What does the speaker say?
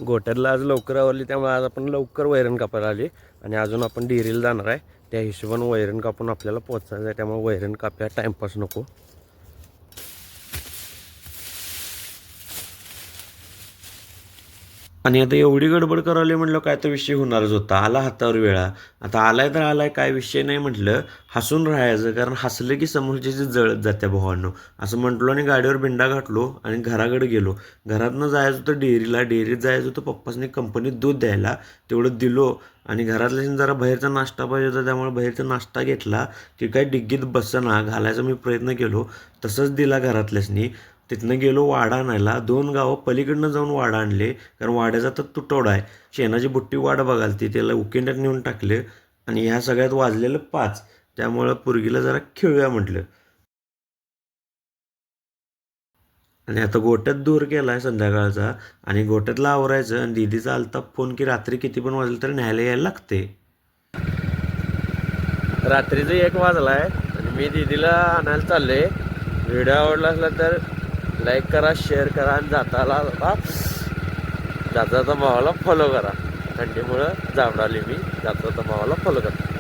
गोट्यातला आज लवकर आवरली त्यामुळे आज आपण लवकर वैरण कापायला आली आणि अजून आपण डेअरीला जाणार आहे. त्या हिशोबाने वैरण कापून आपल्याला पोहोचायचं आहे, त्यामुळे वैरण काप्या टाइमपास नको. आणि आता एवढी गडबड करायला म्हटलं काय तर विषय होणारच होता. आला हातावर वेळा. आता आलाय तर आलाय, काय विषय नाही म्हटलं. हसून राहायचं, कारण हसलं की समोरच्याची जळत जाते भावांनो. असं म्हटलो आणि गाडीवर बिंडा घातलो आणि घराकडे गेलो. घरातनं जायचं होतं डेअरीला, डेअरीत जायचं होतं पप्पासनी कंपनीत दूध द्यायला. तेवढं दिलो आणि घरातल्याशी जरा बाहेरचा नाश्ता पाहिजे होता, त्यामुळे बाहेरचा नाश्ता घेतला. की काय डिग्गीत बसना घालायचा मी प्रयत्न केलो, तसंच दिला घरातल्यासनी. तिथनं गेलो वाडा आणायला. 2 गावं पलीकडनं जाऊन वाडा आणले, कारण वाड्याचा तर तुटवडा आहे. शेणाची बुट्टी वाट बघालती, त्याला उकिंड्यात नेऊन टाकले आणि ह्या सगळ्यात वाजलेलं 5. त्यामुळं पोरगीला जरा खेळूया म्हटलं. आणि आता गोट्यात दूर केला आहे संध्याकाळचा आणि गोट्यातला आवरायचं आणि दीदीचा आलता फोन की रात्री किती पण वाजलं तरी न्यायला यायला लागते. रात्रीचं 1 वाजला आहे आणि मी दीदीला आणायला चालले. व्हिडिओ आवडला असला तर लाईक करा, शेअर करा आणि जाता जाता भावाला फॉलो करा. थंडीमुळं जांभळाली मी, जाता भावाला फॉलो करा.